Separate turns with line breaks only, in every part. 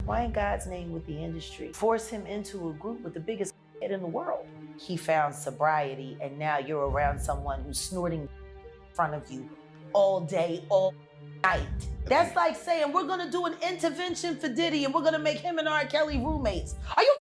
Why in God's name would the industry force him into a group with the biggest head in the world? He found sobriety, and now you're around someone who's snorting in front of you all day, all night. That's like saying we're gonna do an intervention for Diddy and we're gonna make him and R. Kelly roommates. Are you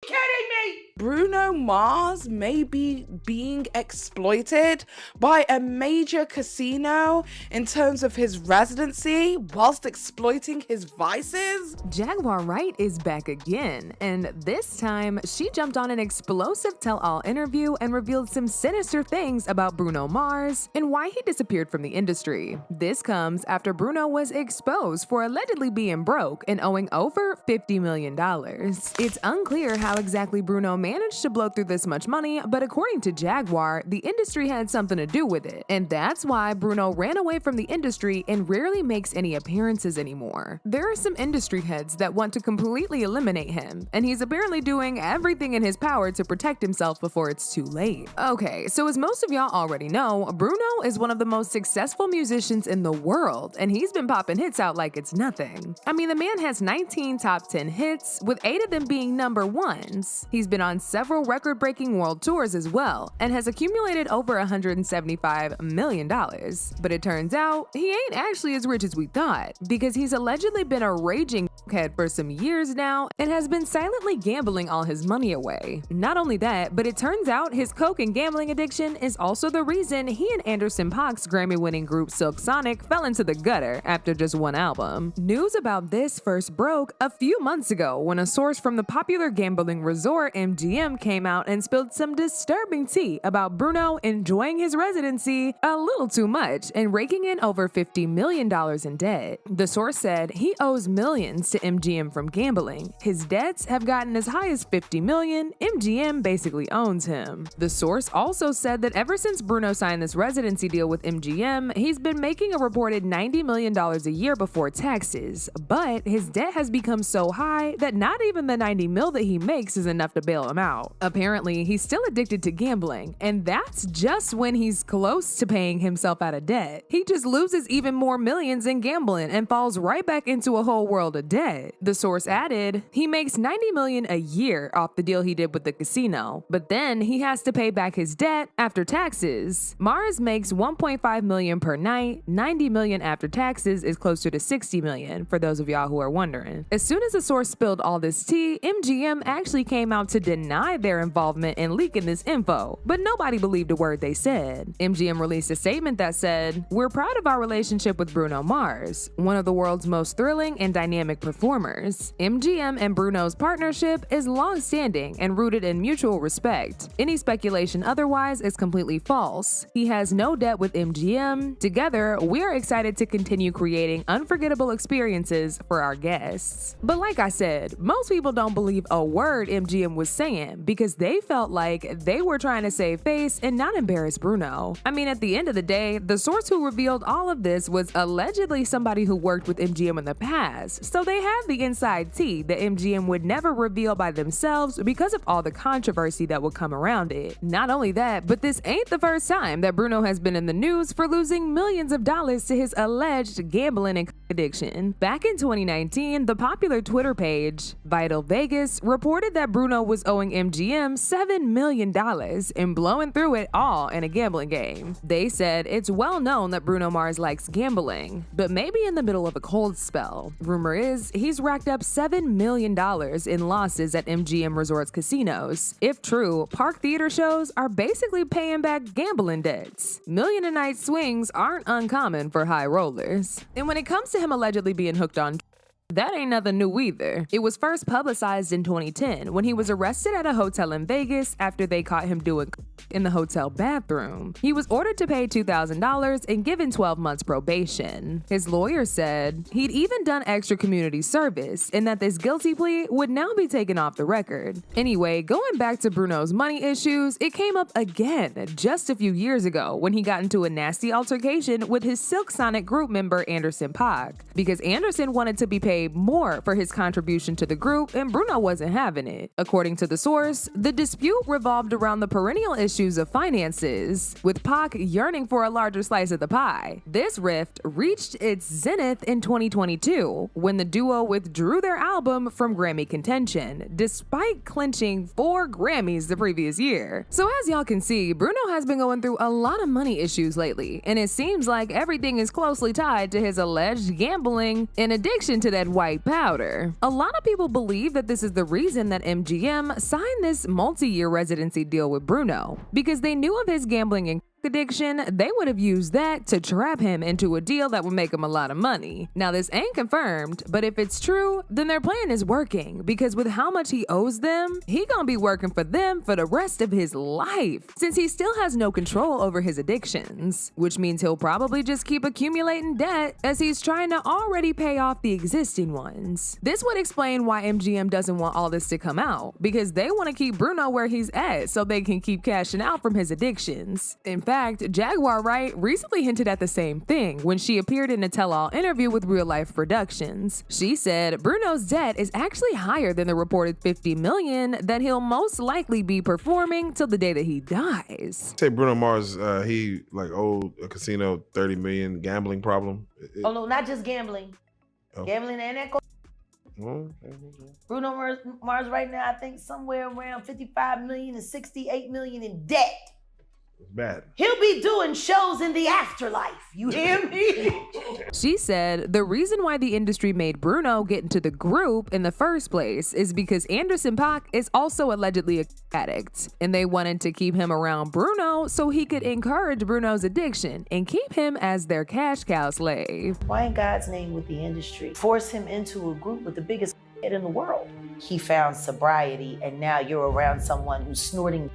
kidding me?
Bruno Mars may be being exploited by a major casino in terms of his residency whilst exploiting his vices.
Jaguar Wright is back again, and this time she jumped on an explosive tell-all interview and revealed some sinister things about Bruno Mars and why he disappeared from the industry. This comes after Bruno was exposed for allegedly being broke and owing over $50 million. It's unclear how exactly Bruno managed to blow through this much money, but according to Jaguar, the industry had something to do with it. And that's why Bruno ran away from the industry and rarely makes any appearances anymore. There are some industry heads that want to completely eliminate him, and he's apparently doing everything in his power to protect himself before it's too late. Okay, so as most of y'all already know, Bruno is one of the most successful musicians in the world, and he's been popping hits out like it's nothing. I mean, the man has 19 top 10 hits, with 8 of them being number ones. He's been on several record-breaking world tours as well, and has accumulated over $175 million. But it turns out, he ain't actually as rich as we thought, because he's allegedly been a raging head for some years now, and has been silently gambling all his money away. Not only that, but it turns out his coke and gambling addiction is also the reason he and Anderson .Paak's Grammy-winning group Silk Sonic fell into the gutter after just one album. News about this first broke a few months ago when a source from the popular gambling resort MGM came out and spilled some disturbing tea about Bruno enjoying his residency a little too much and raking in over $50 million in debt. The source said he owes millions to MGM from gambling. His debts have gotten as high as $50 million. MGM basically owns him. The source also said that ever since Bruno signed this residency deal with MGM, he's been making a reported $90 million a year before taxes, but his debt has become so high that not even the $90 million that he makes is enough to bail him out. Apparently, he's still addicted to gambling, and that's just when he's close to paying himself out of debt. He just loses even more millions in gambling and falls right back into a whole world of debt. The source added, he makes $90 million a year off the deal he did with the casino, but then he has to pay back his debt after taxes. Mars makes $1.5 million per night. $90 million after taxes is closer to $60 million, for those of y'all who are wondering. As soon as the source spilled all this tea, MGM actually came out to deny their involvement in leaking this info, but nobody believed a word they said. MGM released a statement that said, "We're proud of our relationship with Bruno Mars, one of the world's most thrilling and dynamic performers. MGM and Bruno's partnership is long-standing and rooted in mutual respect. Any speculation otherwise is completely false. He has no debt with MGM. Together, we are excited to continue creating unforgettable experiences for our guests." But like I said, most people don't believe a word MGM was saying because they felt like they were trying to save face and not embarrass Bruno. I mean, at the end of the day, the source who revealed all of this was allegedly somebody who worked with MGM in the past, so they have the inside tea that MGM would never reveal by themselves because of all the controversy that would come around it. Not only that, but this ain't the first time that Bruno has been in the news for losing millions of dollars to his alleged gambling and addiction. Back in 2019, the popular Twitter page, Vital Vegas, reported that Bruno was owing MGM $7 million and blowing through it all in a gambling game. They said it's well known that Bruno Mars likes gambling, but maybe in the middle of a cold spell. Rumor is he's racked up $7 million in losses at MGM Resorts casinos. If true, park theater shows are basically paying back gambling debts. Million-a-night swings aren't uncommon for high rollers. And when it comes to him allegedly being hooked on that ain't nothing new either. It was first publicized in 2010 when he was arrested at a hotel in Vegas after they caught him doing in the hotel bathroom. He was ordered to pay $2,000 and given 12 months probation. His lawyer said he'd even done extra community service and that this guilty plea would now be taken off the record. Anyway, going back to Bruno's money issues, it came up again just a few years ago when he got into a nasty altercation with his Silk Sonic group member Anderson .Paak because Anderson wanted to be paid more for his contribution to the group and Bruno wasn't having it. According to the source, the dispute revolved around the perennial issue issues of finances, with Pac yearning for a larger slice of the pie. This rift reached its zenith in 2022 when the duo withdrew their album from Grammy contention, despite clinching 4 Grammys the previous year. So as y'all can see, Bruno has been going through a lot of money issues lately, and it seems like everything is closely tied to his alleged gambling and addiction to that white powder. A lot of people believe that this is the reason that MGM signed this multi-year residency deal with Bruno, because they knew of his gambling and addiction. They would have used that to trap him into a deal that would make him a lot of money. Now this ain't confirmed, but if it's true, then their plan is working, because with how much he owes them, he gonna be working for them for the rest of his life, since he still has no control over his addictions, which means he'll probably just keep accumulating debt as he's trying to already pay off the existing ones. This would explain why MGM doesn't want all this to come out, because they want to keep Bruno where he's at so they can keep cashing out from his addictions. In fact, Jaguar Wright recently hinted at the same thing when she appeared in a tell-all interview with Real Life Productions. She said Bruno's debt is actually higher than the reported $50 million that he'll most likely be performing till the day that he dies.
Say Bruno Mars, he like owed a casino $30 million gambling problem.
Oh no, not just gambling.
Oh.
Gambling and that. Bruno Mars right now, I think somewhere around 55 million and 68 million in debt.
It's bad.
He'll be doing shows in the afterlife. You hear me?
She said the reason why the industry made Bruno get into the group in the first place is because Anderson .Paak is also allegedly an addict, and they wanted to keep him around Bruno so he could encourage Bruno's addiction and keep him as their cash cow slave.
Why in God's name would the industry force him into a group with the biggest in the world? He found sobriety, and now you're around someone who's snorting in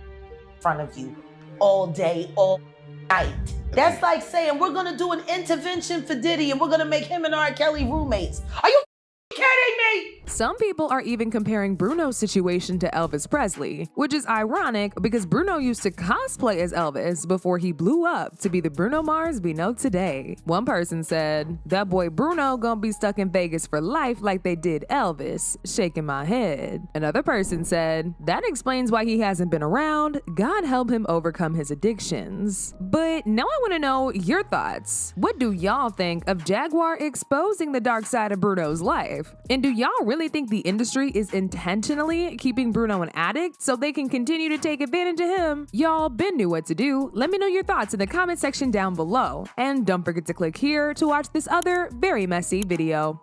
front of you all day, all night. That's like saying we're gonna do an intervention for Diddy and we're gonna make him and R. Kelly roommates. Are you kidding me?
Some people are even comparing Bruno's situation to Elvis Presley, which is ironic because Bruno used to cosplay as Elvis before he blew up to be the Bruno Mars we know today. One person said, "That boy Bruno gonna be stuck in Vegas for life like they did Elvis," shaking my head. Another person said, "That explains why he hasn't been around. God help him overcome his addictions." But now I want to know your thoughts. What do y'all think of Jaguar exposing the dark side of Bruno's life? And do y'all really think the industry is intentionally keeping Bruno an addict so they can continue to take advantage of him? Y'all been knew what to do. Let me know your thoughts in the comment section down below. And don't forget to click here to watch this other very messy video.